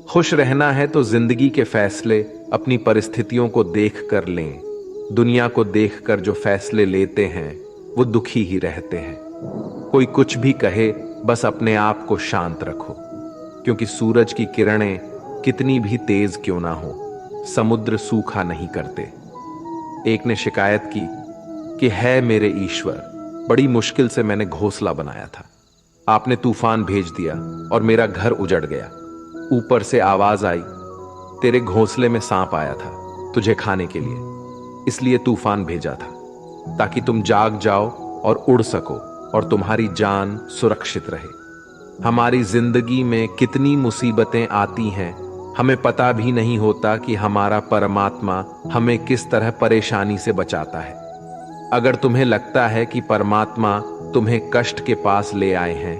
खुश रहना है तो जिंदगी के फैसले अपनी परिस्थितियों को देख कर लें। दुनिया को देख कर जो फैसले लेते हैं वो दुखी ही रहते हैं। कोई कुछ भी कहे, बस अपने आप को शांत रखो, क्योंकि सूरज की किरणें कितनी भी तेज क्यों ना हो, समुद्र सूखा नहीं करते। एक ने शिकायत की कि है मेरे ईश्वर, बड़ी मुश्किल से मैंने घोंसला बनाया था, आपने तूफान भेज दिया और मेरा घर उजड़ गया। ऊपर से आवाज आई, तेरे घोंसले में सांप आया था तुझे खाने के लिए, इसलिए तूफान भेजा था ताकि तुम जाग जाओ और उड़ सको और तुम्हारी जान सुरक्षित रहे। हमारी जिंदगी में कितनी मुसीबतें आती हैं, हमें पता भी नहीं होता कि हमारा परमात्मा हमें किस तरह परेशानी से बचाता है। अगर तुम्हें लगता है कि परमात्मा तुम्हें कष्ट के पास ले आए हैं,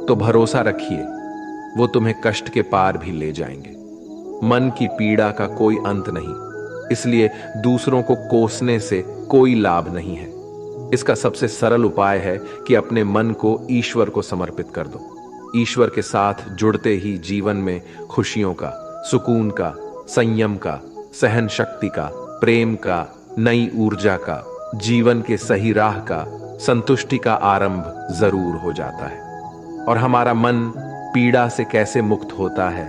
तो भरोसा रखिए वो तुम्हें कष्ट के पार भी ले जाएंगे। मन की पीड़ा का कोई अंत नहीं, इसलिए दूसरों को कोसने से कोई लाभ नहीं है। इसका सबसे सरल उपाय है कि अपने मन को ईश्वर को समर्पित कर दो। ईश्वर के साथ जुड़ते ही जीवन में खुशियों का, सुकून का, संयम का, सहन शक्ति का, प्रेम का, नई ऊर्जा का, जीवन के सही राह का, संतुष्टि का आरंभ जरूर हो जाता है। और हमारा मन पीड़ा से कैसे मुक्त होता है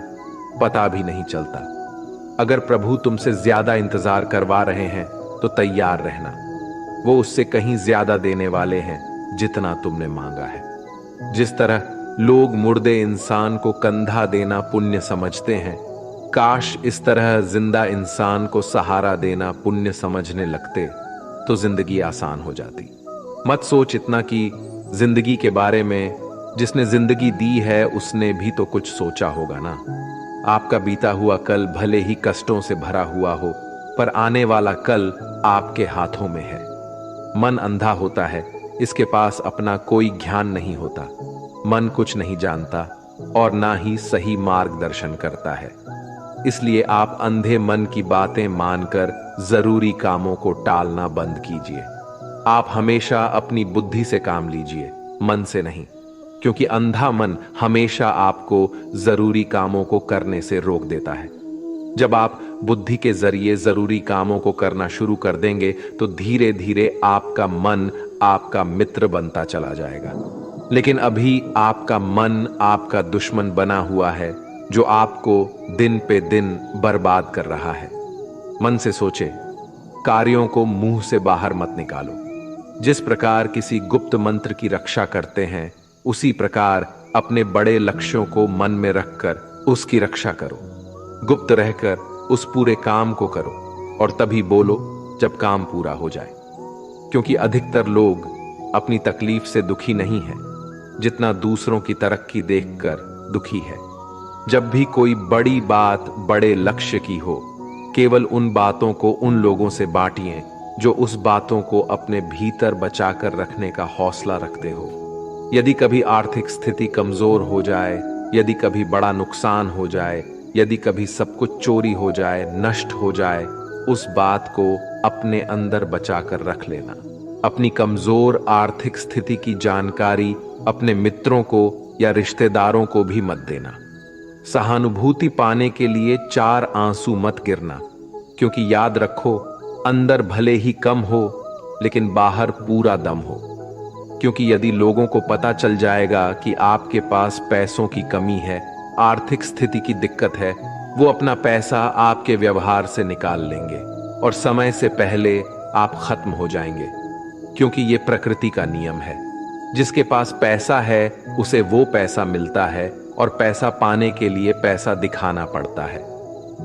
पता भी नहीं चलता। अगर प्रभु तुमसे ज्यादा इंतजार करवा रहे हैं तो तैयार रहना, वो उससे कहीं ज्यादा देने वाले हैं जितना तुमने मांगा है। जिस तरह लोग मुर्दे इंसान को कंधा देना पुण्य समझते हैं, काश इस तरह जिंदा इंसान को सहारा देना पुण्य समझने लगते तो जिंदगी आसान हो जाती। मत सोच इतना कि जिंदगी के बारे में, जिसने जिंदगी दी है उसने भी तो कुछ सोचा होगा ना। आपका बीता हुआ कल भले ही कष्टों से भरा हुआ हो, पर आने वाला कल आपके हाथों में है। मन अंधा होता है, इसके पास अपना कोई ज्ञान नहीं होता। मन कुछ नहीं जानता और ना ही सही मार्गदर्शन करता है। इसलिए आप अंधे मन की बातें मानकर जरूरी कामों को टालना बंद कीजिए। आप हमेशा अपनी बुद्धि से काम लीजिए, मन से नहीं, क्योंकि अंधा मन हमेशा आपको जरूरी कामों को करने से रोक देता है। जब आप बुद्धि के जरिए जरूरी कामों को करना शुरू कर देंगे तो धीरे धीरे आपका मन आपका मित्र बनता चला जाएगा। लेकिन अभी आपका मन आपका दुश्मन बना हुआ है, जो आपको दिन पे दिन बर्बाद कर रहा है। मन से सोचे, कार्यों को मुंह से बाहर मत निकालो। जिस प्रकार किसी गुप्त मंत्र की रक्षा करते हैं, उसी प्रकार अपने बड़े लक्ष्यों को मन में रखकर उसकी रक्षा करो। गुप्त रहकर उस पूरे काम को करो और तभी बोलो जब काम पूरा हो जाए। क्योंकि अधिकतर लोग अपनी तकलीफ से दुखी नहीं है जितना दूसरों की तरक्की देखकर दुखी है। जब भी कोई बड़ी बात बड़े लक्ष्य की हो, केवल उन बातों को उन लोगों से बांटिए जो उस बातों को अपने भीतर बचाकर रखने का हौसला रखते हो। यदि कभी आर्थिक स्थिति कमजोर हो जाए, यदि कभी बड़ा नुकसान हो जाए, यदि कभी सब कुछ चोरी हो जाए, नष्ट हो जाए, उस बात को अपने अंदर बचाकर रख लेना। अपनी कमजोर आर्थिक स्थिति की जानकारी अपने मित्रों को या रिश्तेदारों को भी मत देना। सहानुभूति पाने के लिए 4 आंसू मत गिरना, क्योंकि याद रखो, अंदर भले ही कम हो लेकिन बाहर पूरा दम हो। क्योंकि यदि लोगों को पता चल जाएगा कि आपके पास पैसों की कमी है, आर्थिक स्थिति की दिक्कत है, वो अपना पैसा आपके व्यवहार से निकाल लेंगे और समय से पहले आप खत्म हो जाएंगे। क्योंकि ये प्रकृति का नियम है, जिसके पास पैसा है उसे वो पैसा मिलता है और पैसा पाने के लिए पैसा दिखाना पड़ता है।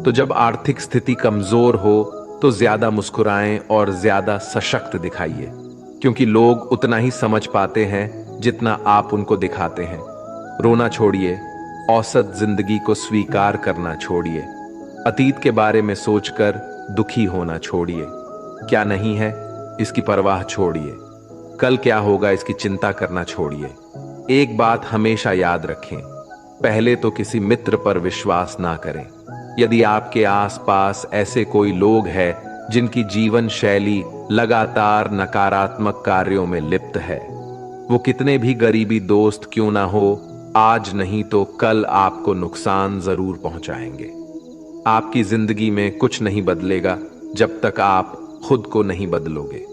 तो जब आर्थिक स्थिति कमजोर हो तो ज्यादा मुस्कुराएं और ज्यादा सशक्त दिखाइए, क्योंकि लोग उतना ही समझ पाते हैं जितना आप उनको दिखाते हैं। रोना छोड़िए, औसत जिंदगी को स्वीकार करना छोड़िए, अतीत के बारे में सोचकर दुखी होना छोड़िए। क्या नहीं है इसकी परवाह छोड़िए, कल क्या होगा इसकी चिंता करना छोड़िए। एक बात हमेशा याद रखें, पहले तो किसी मित्र पर विश्वास ना करें। यदि आपके आसपास ऐसे कोई लोग हैं जिनकी जीवन शैली लगातार नकारात्मक कार्यों में लिप्त है, वो कितने भी गरीबी दोस्त क्यों ना हो, आज नहीं तो कल आपको नुकसान जरूर पहुंचाएंगे। आपकी जिंदगी में कुछ नहीं बदलेगा जब तक आप खुद को नहीं बदलोगे।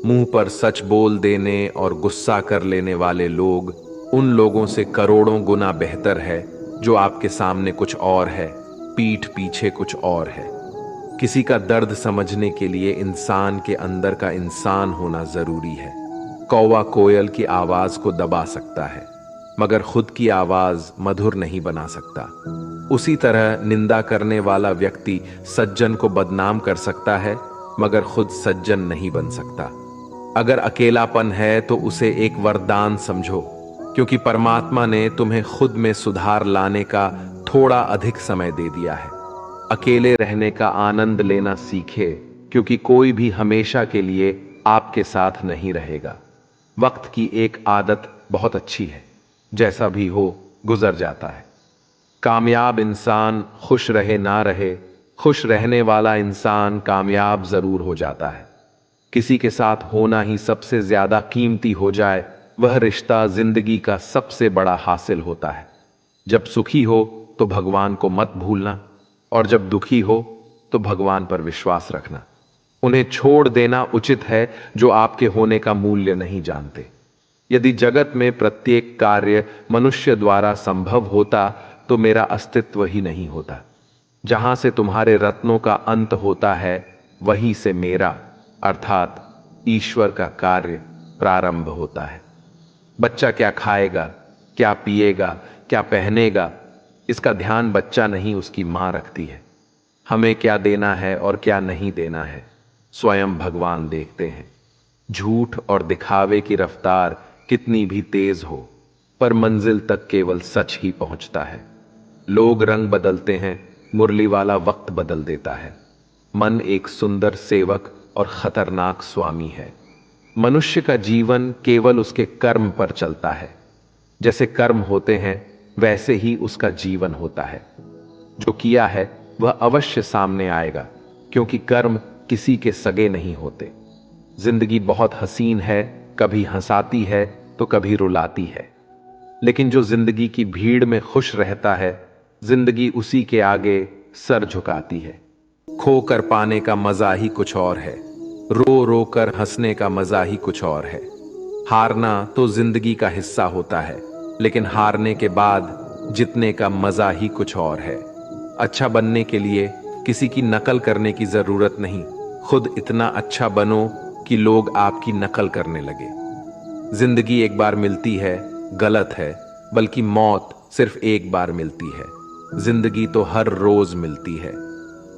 मुंह पर सच बोल देने और गुस्सा कर लेने वाले लोग उन लोगों से करोड़ों गुना बेहतर है जो आपके सामने कुछ और है, पीठ पीछे कुछ और है। किसी का दर्द समझने के लिए इंसान के अंदर का इंसान होना जरूरी है। कौवा कोयल की आवाज को दबा सकता है, मगर खुद की आवाज मधुर नहीं बना सकता। उसी तरह निंदा करने वाला व्यक्ति सज्जन को बदनाम कर सकता है, मगर खुद सज्जन नहीं बन सकता। अगर अकेलापन है तो उसे एक वरदान समझो, क्योंकि परमात्मा ने तुम्हें खुद में सुधार लाने का थोड़ा अधिक समय दे दिया है। अकेले रहने का आनंद लेना सीखे, क्योंकि कोई भी हमेशा के लिए आपके साथ नहीं रहेगा। वक्त की एक आदत बहुत अच्छी है, जैसा भी हो गुजर जाता है। कामयाब इंसान खुश रहे ना रहे, खुश रहने वाला इंसान कामयाब जरूर हो जाता है। किसी के साथ होना ही सबसे ज्यादा कीमती हो जाए, वह रिश्ता जिंदगी का सबसे बड़ा हासिल होता है। जब सुखी हो तो भगवान को मत भूलना, और जब दुखी हो तो भगवान पर विश्वास रखना। उन्हें छोड़ देना उचित है जो आपके होने का मूल्य नहीं जानते। यदि जगत में प्रत्येक कार्य मनुष्य द्वारा संभव होता तो मेरा अस्तित्व ही नहीं होता। जहां से तुम्हारे रत्नों का अंत होता है, वहीं से मेरा अर्थात ईश्वर का कार्य प्रारंभ होता है। बच्चा क्या खाएगा, क्या पिएगा, क्या पहनेगा, इसका ध्यान बच्चा नहीं उसकी मां रखती है। हमें क्या देना है और क्या नहीं देना है, स्वयं भगवान देखते हैं। झूठ और दिखावे की रफ्तार कितनी भी तेज हो, पर मंजिल तक केवल सच ही पहुंचता है। लोग रंग बदलते हैं, मुरली वाला वक्त बदल देता है। मन एक सुंदर सेवक और खतरनाक स्वामी है। मनुष्य का जीवन केवल उसके कर्म पर चलता है। जैसे कर्म होते हैं वैसे ही उसका जीवन होता है। जो किया है वह अवश्य सामने आएगा, क्योंकि कर्म किसी के सगे नहीं होते। जिंदगी बहुत हसीन है, कभी हंसाती है तो कभी रुलाती है। लेकिन जो जिंदगी की भीड़ में खुश रहता है, जिंदगी उसी के आगे सर झुकाती है। खोकर पाने का मजा ही कुछ और है, रो रो कर हंसने का मजा ही कुछ और है। हारना तो जिंदगी का हिस्सा होता है, लेकिन हारने के बाद जीतने का मजा ही कुछ और है। अच्छा बनने के लिए किसी की नकल करने की जरूरत नहीं, खुद इतना अच्छा बनो कि लोग आपकी नकल करने लगे। जिंदगी एक बार मिलती है गलत है, बल्कि मौत सिर्फ एक बार मिलती है। जिंदगी तो हर रोज मिलती है।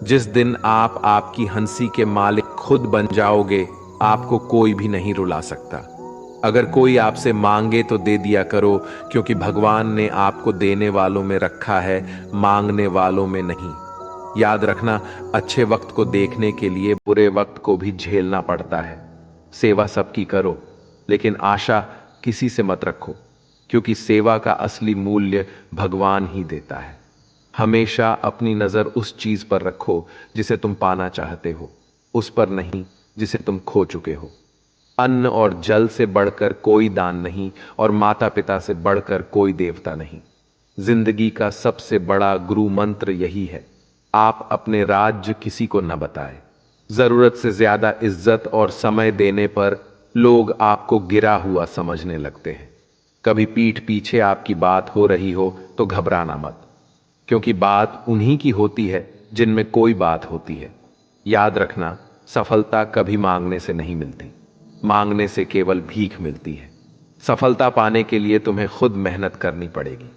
जिस दिन आप आपकी हंसी के मालिक खुद बन जाओगे, आपको कोई भी नहीं रुला सकता। अगर कोई आपसे मांगे तो दे दिया करो, क्योंकि भगवान ने आपको देने वालों में रखा है, मांगने वालों में नहीं। याद रखना, अच्छे वक्त को देखने के लिए बुरे वक्त को भी झेलना पड़ता है। सेवा सबकी करो, लेकिन आशा किसी से मत रखो, क्योंकि सेवा का असली मूल्य भगवान ही देता है। हमेशा अपनी नजर उस चीज पर रखो जिसे तुम पाना चाहते हो, उस पर नहीं जिसे तुम खो चुके हो। अन्न और जल से बढ़कर कोई दान नहीं, और माता पिता से बढ़कर कोई देवता नहीं। जिंदगी का सबसे बड़ा गुरु मंत्र यही है, आप अपने राज्य किसी को न बताएं। जरूरत से ज्यादा इज्जत और समय देने पर लोग आपको गिरा हुआ समझने लगते हैं। कभी पीठ पीछे आपकी बात हो रही हो तो घबराना मत, क्योंकि बात उन्हीं की होती है जिनमें कोई बात होती है। याद रखना, सफलता कभी मांगने से नहीं मिलती, मांगने से केवल भीख मिलती है। सफलता पाने के लिए तुम्हें खुद मेहनत करनी पड़ेगी।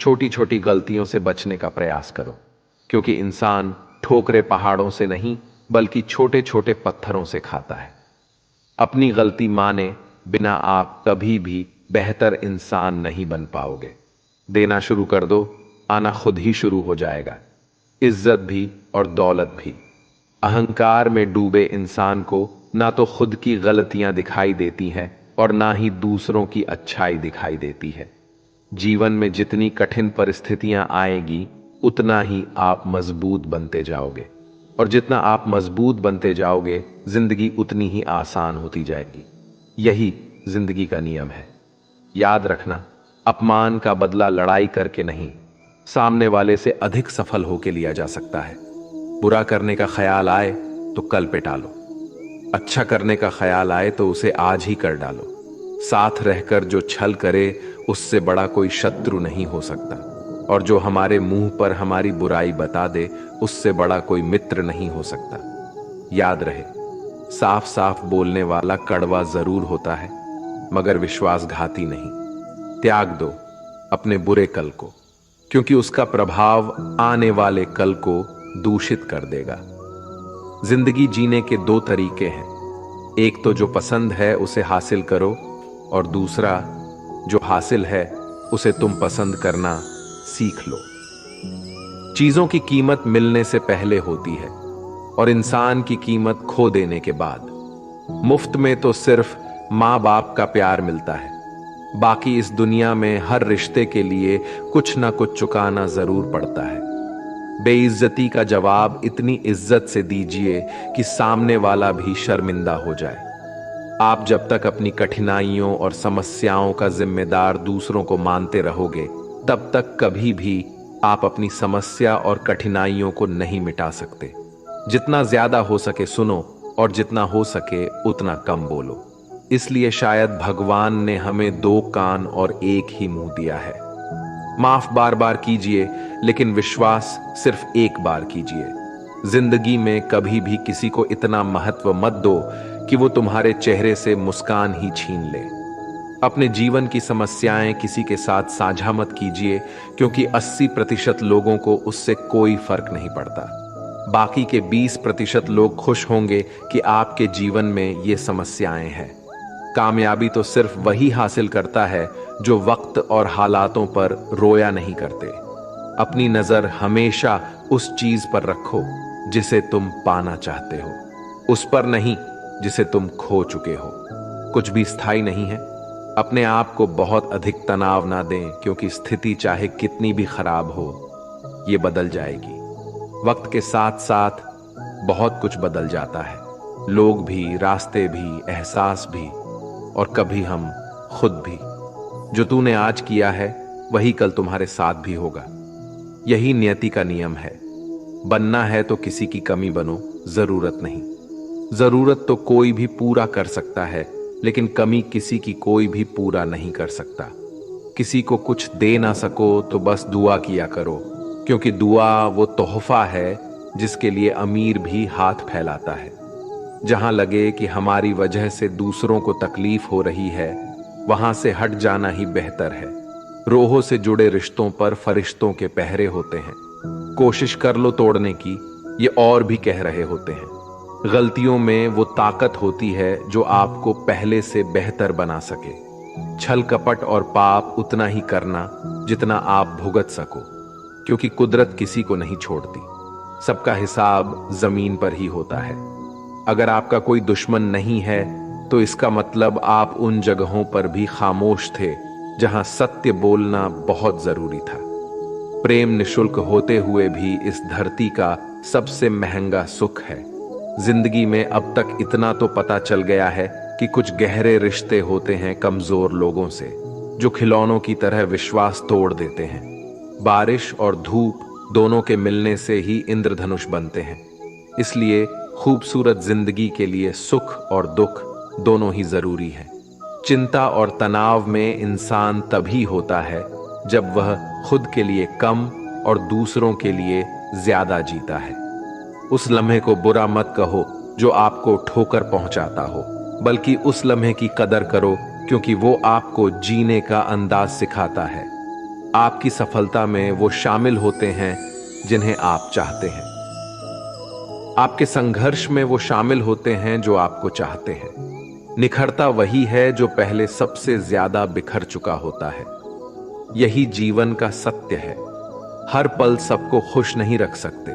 छोटी छोटी गलतियों से बचने का प्रयास करो, क्योंकि इंसान ठोकरे पहाड़ों से नहीं बल्कि छोटे छोटे पत्थरों से खाता है। अपनी गलती माने बिना आप कभी भी बेहतर इंसान नहीं बन पाओगे। देना शुरू कर दो, आना खुद ही शुरू हो जाएगा, इज्जत भी और दौलत भी। अहंकार में डूबे इंसान को ना तो खुद की गलतियां दिखाई देती हैं और ना ही दूसरों की अच्छाई दिखाई देती है। जीवन में जितनी कठिन परिस्थितियां आएगी, उतना ही आप मजबूत बनते जाओगे, और जितना आप मजबूत बनते जाओगे, जिंदगी उतनी ही आसान होती जाएगी। यही जिंदगी का नियम है। याद रखना, अपमान का बदला लड़ाई करके नहीं, सामने वाले से अधिक सफल होके लिया जा सकता है। बुरा करने का ख्याल आए तो कल पे टालो, अच्छा करने का ख्याल आए तो उसे आज ही कर डालो। साथ रहकर जो छल करे उससे बड़ा कोई शत्रु नहीं हो सकता, और जो हमारे मुंह पर हमारी बुराई बता दे उससे बड़ा कोई मित्र नहीं हो सकता। याद रहे, साफ साफ बोलने वाला कड़वा जरूर होता है मगर विश्वासघाती नहीं। त्याग दो अपने बुरे कल को, क्योंकि उसका प्रभाव आने वाले कल को दूषित कर देगा। जिंदगी जीने के दो तरीके हैं, एक तो जो पसंद है उसे हासिल करो, और दूसरा जो हासिल है उसे तुम पसंद करना सीख लो। चीजों की कीमत मिलने से पहले होती है और इंसान की कीमत खो देने के बाद। मुफ्त में तो सिर्फ माँ बाप का प्यार मिलता है, बाकी इस दुनिया में हर रिश्ते के लिए कुछ ना कुछ चुकाना जरूर पड़ता है। बेइज्जती का जवाब इतनी इज्जत से दीजिए कि सामने वाला भी शर्मिंदा हो जाए। आप जब तक अपनी कठिनाइयों और समस्याओं का जिम्मेदार दूसरों को मानते रहोगे, तब तक कभी भी आप अपनी समस्या और कठिनाइयों को नहीं मिटा सकते। जितना ज्यादा हो सके सुनो, और जितना हो सके उतना कम बोलो। इसलिए शायद भगवान ने हमें दो कान और एक ही मुंह दिया है। माफ बार बार कीजिए, लेकिन विश्वास सिर्फ एक बार कीजिए। जिंदगी में कभी भी किसी को इतना महत्व मत दो कि वो तुम्हारे चेहरे से मुस्कान ही छीन ले। अपने जीवन की समस्याएं किसी के साथ साझा मत कीजिए, क्योंकि 80% लोगों को उससे कोई फर्क नहीं पड़ता। बाकी के 20% लोग खुश होंगे कि आपके जीवन में ये समस्याएं हैं। कामयाबी तो सिर्फ वही हासिल करता है जो वक्त और हालातों पर रोया नहीं करते। अपनी नजर हमेशा उस चीज पर रखो जिसे तुम पाना चाहते हो, उस पर नहीं जिसे तुम खो चुके हो। कुछ भी स्थायी नहीं है। अपने आप को बहुत अधिक तनाव ना दें, क्योंकि स्थिति चाहे कितनी भी खराब हो, ये बदल जाएगी। वक्त के साथ साथ बहुत कुछ बदल जाता है, लोग भी, रास्ते भी, एहसास भी, और कभी हम खुद भी। जो तूने आज किया है वही कल तुम्हारे साथ भी होगा। यही नियति का नियम है। बनना है तो किसी की कमी बनो, जरूरत नहीं। जरूरत तो कोई भी पूरा कर सकता है, लेकिन कमी किसी की कोई भी पूरा नहीं कर सकता। किसी को कुछ दे ना सको तो बस दुआ किया करो, क्योंकि दुआ वो तोहफा है जिसके लिए अमीर भी हाथ फैलाता है। जहां लगे कि हमारी वजह से दूसरों को तकलीफ हो रही है, वहां से हट जाना ही बेहतर है। रोहों से जुड़े रिश्तों पर फरिश्तों के पहरे होते हैं। कोशिश कर लो तोड़ने की, ये और भी कह रहे होते हैं। गलतियों में वो ताकत होती है जो आपको पहले से बेहतर बना सके। छल कपट और पाप उतना ही करना जितना आप भुगत सको, क्योंकि कुदरत किसी को नहीं छोड़ती। सबका हिसाब जमीन पर ही होता है। अगर आपका कोई दुश्मन नहीं है तो इसका मतलब आप उन जगहों पर भी खामोश थे जहां सत्य बोलना बहुत जरूरी था। प्रेम निशुल्क होते हुए भी इस धरती का सबसे महंगा सुख है। जिंदगी में अब तक इतना तो पता चल गया है कि कुछ गहरे रिश्ते होते हैं कमजोर लोगों से, जो खिलौनों की तरह विश्वास तोड़ देते हैं। बारिश और धूप दोनों के मिलने से ही इंद्रधनुष बनते हैं। इसलिए खूबसूरत जिंदगी के लिए सुख और दुख दोनों ही जरूरी है। चिंता और तनाव में इंसान तभी होता है जब वह खुद के लिए कम और दूसरों के लिए ज्यादा जीता है। उस लम्हे को बुरा मत कहो जो आपको ठोकर पहुंचाता हो, बल्कि उस लम्हे की कदर करो, क्योंकि वो आपको जीने का अंदाज सिखाता है। आपकी सफलता में वो शामिल होते हैं जिन्हें आप चाहते हैं। आपके संघर्ष में वो शामिल होते हैं जो आपको चाहते हैं। निखरता वही है जो पहले सबसे ज्यादा बिखर चुका होता है। यही जीवन का सत्य है। हर पल सबको खुश नहीं रख सकते,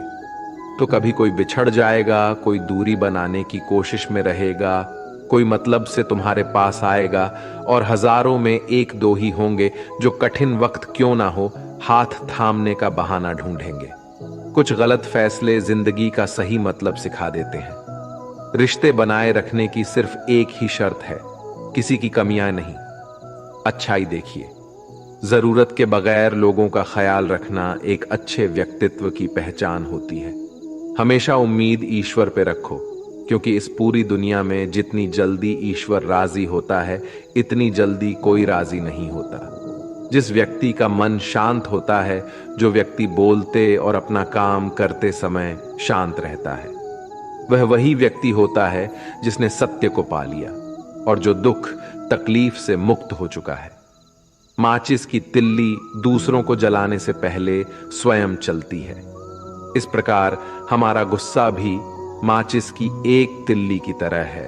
तो कभी कोई बिछड़ जाएगा, कोई दूरी बनाने की कोशिश में रहेगा, कोई मतलब से तुम्हारे पास आएगा, और हजारों में एक दो ही होंगे जो कठिन वक्त क्यों ना हो हाथ थामने का बहाना ढूंढेंगे। कुछ गलत फैसले जिंदगी का सही मतलब सिखा देते हैं। रिश्ते बनाए रखने की सिर्फ एक ही शर्त है, किसी की कमियां नहीं, अच्छाई देखिए। जरूरत के बगैर लोगों का ख्याल रखना एक अच्छे व्यक्तित्व की पहचान होती है। हमेशा उम्मीद ईश्वर पे रखो, क्योंकि इस पूरी दुनिया में जितनी जल्दी ईश्वर राजी होता है, इतनी जल्दी कोई राजी नहीं होता। जिस व्यक्ति का मन शांत होता है, जो व्यक्ति बोलते और अपना काम करते समय शांत रहता है, वह वही व्यक्ति होता है जिसने सत्य को पा लिया और जो दुख तकलीफ से मुक्त हो चुका है। माचिस की तिल्ली दूसरों को जलाने से पहले स्वयं चलती है। इस प्रकार हमारा गुस्सा भी माचिस की एक तिल्ली की तरह है,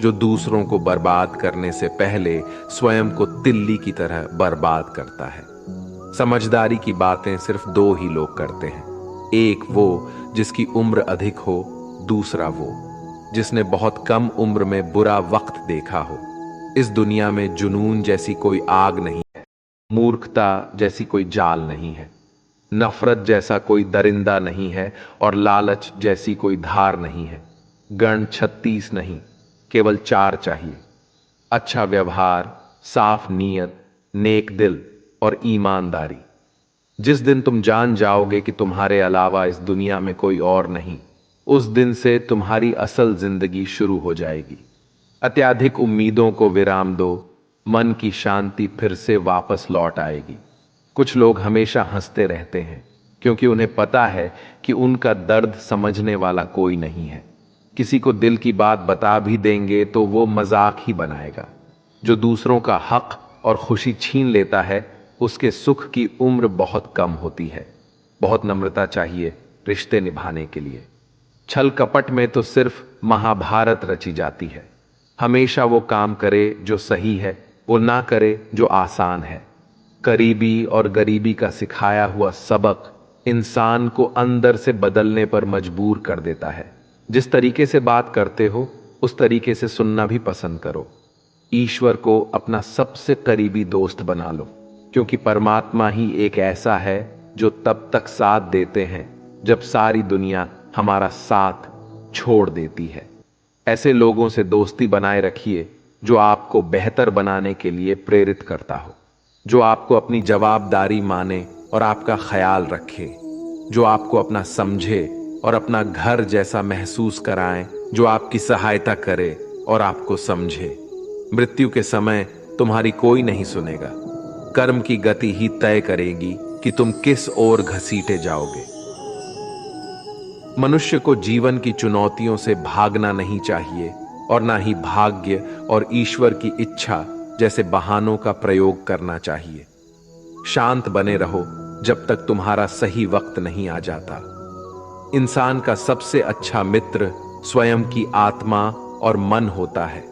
जो दूसरों को बर्बाद करने से पहले स्वयं को तिल्ली की तरह बर्बाद करता है। समझदारी की बातें सिर्फ दो ही लोग करते हैं, एक वो जिसकी उम्र अधिक हो, दूसरा वो जिसने बहुत कम उम्र में बुरा वक्त देखा हो। इस दुनिया में जुनून जैसी कोई आग नहीं है, मूर्खता जैसी कोई जाल नहीं है, नफरत जैसा कोई दरिंदा नहीं है और लालच जैसी कोई धार नहीं है। गण 36 नहीं, केवल 4 चाहिए: अच्छा व्यवहार, साफ नीयत, नेक दिल और ईमानदारी। जिस दिन तुम जान जाओगे कि तुम्हारे अलावा इस दुनिया में कोई और नहीं, उस दिन से तुम्हारी असल जिंदगी शुरू हो जाएगी। अत्यधिक उम्मीदों को विराम दो, मन की शांति फिर से वापस लौट आएगी। कुछ लोग हमेशा हंसते रहते हैं, क्योंकि उन्हें पता है कि उनका दर्द समझने वाला कोई नहीं है। किसी को दिल की बात बता भी देंगे तो वो मजाक ही बनाएगा। जो दूसरों का हक और खुशी छीन लेता है, उसके सुख की उम्र बहुत कम होती है। बहुत नम्रता चाहिए रिश्ते निभाने के लिए। छल कपट में तो सिर्फ महाभारत रची जाती है। हमेशा वो काम करे जो सही है, वो ना करे जो आसान है। करीबी और गरीबी का सिखाया हुआ सबक इंसान को अंदर से बदलने पर मजबूर कर देता है। जिस तरीके से बात करते हो, उस तरीके से सुनना भी पसंद करो। ईश्वर को अपना सबसे करीबी दोस्त बना लो, क्योंकि परमात्मा ही एक ऐसा है जो तब तक साथ देते हैं जब सारी दुनिया हमारा साथ छोड़ देती है। ऐसे लोगों से दोस्ती बनाए रखिए जो आपको बेहतर बनाने के लिए प्रेरित करता हो, जो आपको अपनी जवाबदारी माने और आपका ख्याल रखे, जो आपको अपना समझे और अपना घर जैसा महसूस कराएं, जो आपकी सहायता करे और आपको समझे। मृत्यु के समय तुम्हारी कोई नहीं सुनेगा। कर्म की गति ही तय करेगी कि तुम किस ओर घसीटे जाओगे। मनुष्य को जीवन की चुनौतियों से भागना नहीं चाहिए और ना ही भाग्य और ईश्वर की इच्छा जैसे बहानों का प्रयोग करना चाहिए। शांत बने रहो जब तक तुम्हारा सही वक्त नहीं आ जाता। इंसान का सबसे अच्छा मित्र स्वयं की आत्मा और मन होता है,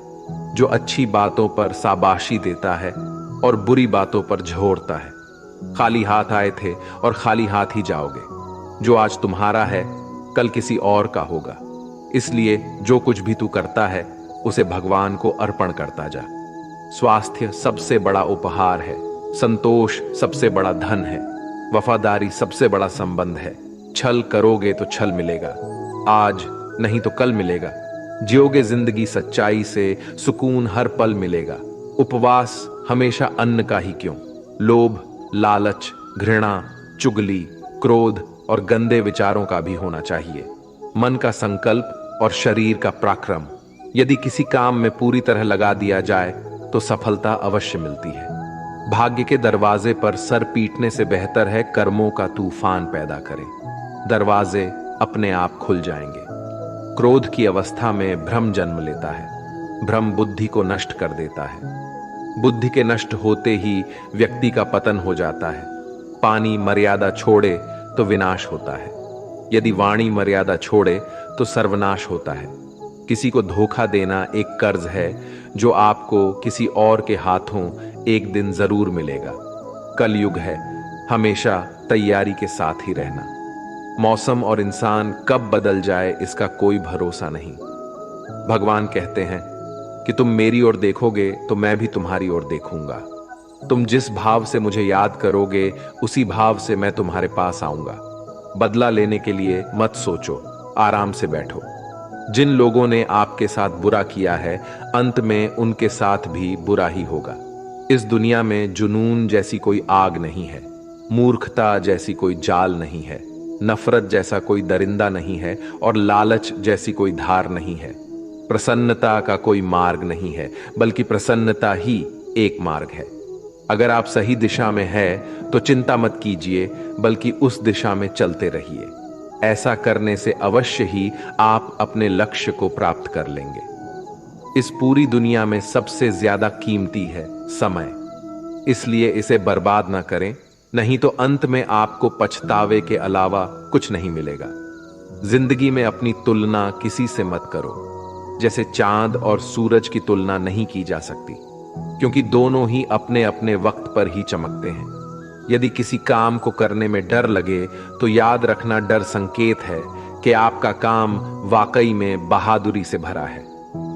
जो अच्छी बातों पर शाबाशी देता है और बुरी बातों पर झोरता है। खाली हाथ आए थे और खाली हाथ ही जाओगे। जो आज तुम्हारा है, कल किसी और का होगा। इसलिए जो कुछ भी तू करता है, उसे भगवान को अर्पण करता जा। स्वास्थ्य सबसे बड़ा उपहार है, संतोष सबसे बड़ा धन है, वफादारी सबसे बड़ा संबंध है। छल करोगे तो छल मिलेगा, आज नहीं तो कल मिलेगा। जियोगे जिंदगी सच्चाई से, सुकून हर पल मिलेगा। उपवास हमेशा अन्न का ही क्यों, लोभ, लालच, घृणा, चुगली, क्रोध और गंदे विचारों का भी होना चाहिए। मन का संकल्प और शरीर का पराक्रम यदि किसी काम में पूरी तरह लगा दिया जाए तो सफलता अवश्य मिलती है। भाग्य के दरवाजे पर सर पीटने से बेहतर है कर्मों का तूफान पैदा करें। दरवाजे अपने आप खुल जाएंगे। क्रोध की अवस्था में भ्रम जन्म लेता है। भ्रम बुद्धि को नष्ट कर देता है। बुद्धि के नष्ट होते ही व्यक्ति का पतन हो जाता है। पानी मर्यादा छोड़े तो विनाश होता है, यदि वाणी मर्यादा छोड़े तो सर्वनाश होता है। किसी को धोखा देना एक कर्ज है जो आपको किसी और के हाथों एक दिन जरूर मिलेगा। कलयुग है, हमेशा तैयारी के साथ ही रहना। मौसम और इंसान कब बदल जाए इसका कोई भरोसा नहीं। भगवान कहते हैं कि तुम मेरी ओर देखोगे तो मैं भी तुम्हारी ओर देखूंगा। तुम जिस भाव से मुझे याद करोगे, उसी भाव से मैं तुम्हारे पास आऊंगा। बदला लेने के लिए मत सोचो, आराम से बैठो। जिन लोगों ने आपके साथ बुरा किया है, अंत में उनके साथ भी बुरा ही होगा। इस दुनिया में जुनून जैसी कोई आग नहीं है, मूर्खता जैसी कोई जाल नहीं है, नफरत जैसा कोई दरिंदा नहीं है और लालच जैसी कोई धार नहीं है। प्रसन्नता का कोई मार्ग नहीं है, बल्कि प्रसन्नता ही एक मार्ग है। अगर आप सही दिशा में है तो चिंता मत कीजिए, बल्कि उस दिशा में चलते रहिए। ऐसा करने से अवश्य ही आप अपने लक्ष्य को प्राप्त कर लेंगे। इस पूरी दुनिया में सबसे ज्यादा कीमती है समय, इसलिए इसे बर्बाद ना करें, नहीं तो अंत में आपको पछतावे के अलावा कुछ नहीं मिलेगा। जिंदगी में अपनी तुलना किसी से मत करो। जैसे चांद और सूरज की तुलना नहीं की जा सकती, क्योंकि दोनों ही अपने अपने वक्त पर ही चमकते हैं। यदि किसी काम को करने में डर लगे तो याद रखना, डर संकेत है कि आपका काम वाकई में बहादुरी से भरा है।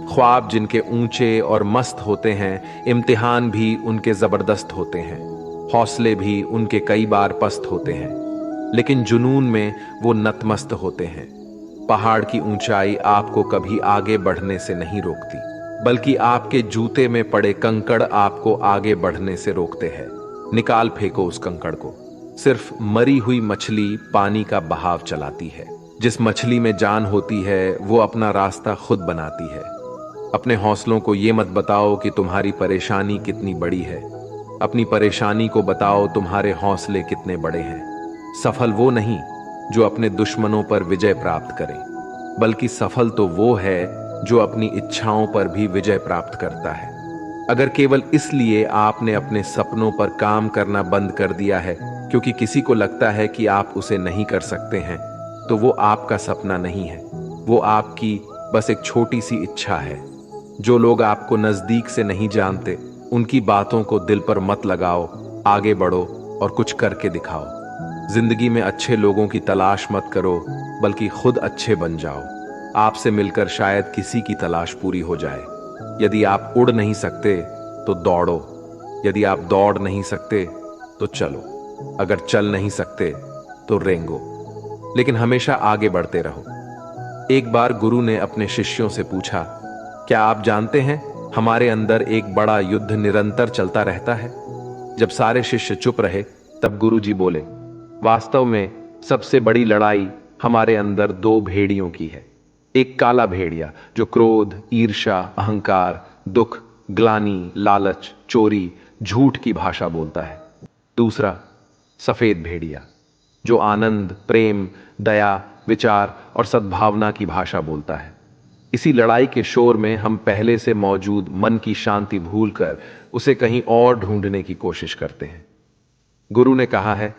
ख्वाब जिनके ऊंचे और मस्त होते हैं, इम्तिहान भी उनके जबरदस्त होते हैं, हौसले भी उनके कई बार पस्त होते हैं, लेकिन जुनून में वो नतमस्त होते हैं। पहाड़ की ऊंचाई आपको कभी आगे बढ़ने से नहीं रोकती, बल्कि आपके जूते में पड़े कंकड़ आपको आगे बढ़ने से रोकते हैं। निकाल फेंको उस कंकड़ को। सिर्फ मरी हुई मछली पानी का बहाव चलाती है। जिस मछली में जान होती है वो अपना रास्ता खुद बनाती है। अपने हौसलों को ये मत बताओ कि तुम्हारी परेशानी कितनी बड़ी है, अपनी परेशानी को बताओ तुम्हारे हौसले कितने बड़े हैं। सफल वो नहीं जो अपने दुश्मनों पर विजय प्राप्त करे, बल्कि सफल तो वो है जो अपनी इच्छाओं पर भी विजय प्राप्त करता है। अगर केवल इसलिए आपने अपने सपनों पर काम करना बंद कर दिया है क्योंकि किसी को लगता है कि आप उसे नहीं कर सकते हैं, तो वो आपका सपना नहीं है, वो आपकी बस एक छोटी सी इच्छा है। जो लोग आपको नजदीक से नहीं जानते, उनकी बातों को दिल पर मत लगाओ, आगे बढ़ो और कुछ करके दिखाओ। जिंदगी में अच्छे लोगों की तलाश मत करो, बल्कि खुद अच्छे बन जाओ। आपसे मिलकर शायद किसी की तलाश पूरी हो जाए। यदि आप उड़ नहीं सकते तो दौड़ो, यदि आप दौड़ नहीं सकते तो चलो, अगर चल नहीं सकते तो रेंगो, लेकिन हमेशा आगे बढ़ते रहो। एक बार गुरु ने अपने शिष्यों से पूछा, क्या आप जानते हैं हमारे अंदर एक बड़ा युद्ध निरंतर चलता रहता है? जब सारे शिष्य चुप रहे तब गुरु जी बोले, वास्तव में सबसे बड़ी लड़ाई हमारे अंदर दो भेड़ियों की है। एक काला भेड़िया जो क्रोध, ईर्ष्या, अहंकार, दुख, ग्लानि, लालच, चोरी, झूठ की भाषा बोलता है। दूसरा सफेद भेड़िया जो आनंद, प्रेम, दया, विचार और सद्भावना की भाषा बोलता है। इसी लड़ाई के शोर में हम पहले से मौजूद मन की शांति भूलकर उसे कहीं और ढूंढने की कोशिश करते हैं। गुरु ने कहा है,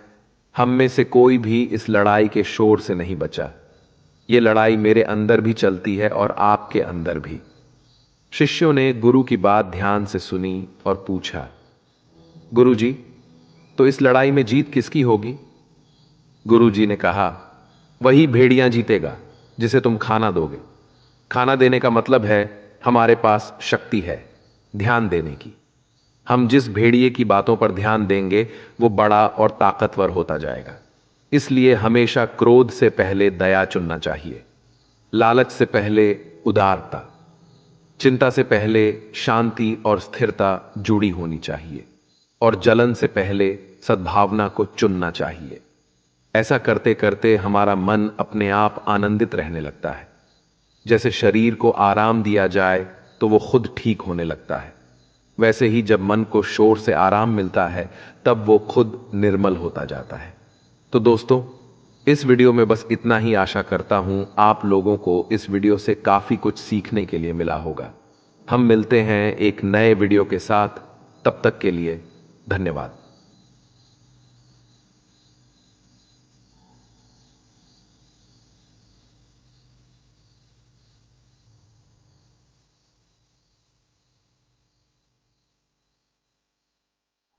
हम में से कोई भी इस लड़ाई के शोर से नहीं बचा। ये लड़ाई मेरे अंदर भी चलती है और आपके अंदर भी। शिष्यों ने गुरु की बात ध्यान से सुनी और पूछा, गुरु जी, तो इस लड़ाई में जीत किसकी होगी? गुरु जी ने कहा, वही भेड़िया जीतेगा जिसे तुम खाना दोगे। खाना देने का मतलब है हमारे पास शक्ति है ध्यान देने की। हम जिस भेड़िए की बातों पर ध्यान देंगे वो बड़ा और ताकतवर होता जाएगा। इसलिए हमेशा क्रोध से पहले दया चुनना चाहिए, लालच से पहले उदारता, चिंता से पहले शांति और स्थिरता जुड़ी होनी चाहिए, और जलन से पहले सद्भावना को चुनना चाहिए। ऐसा करते करते हमारा मन अपने आप आनंदित रहने लगता है। जैसे शरीर को आराम दिया जाए तो वो खुद ठीक होने लगता है, वैसे ही जब मन को शोर से आराम मिलता है तब वो खुद निर्मल होता जाता है। तो दोस्तों, इस वीडियो में बस इतना ही। आशा करता हूं आप लोगों को इस वीडियो से काफी कुछ सीखने के लिए मिला होगा। हम मिलते हैं एक नए वीडियो के साथ, तब तक के लिए धन्यवाद।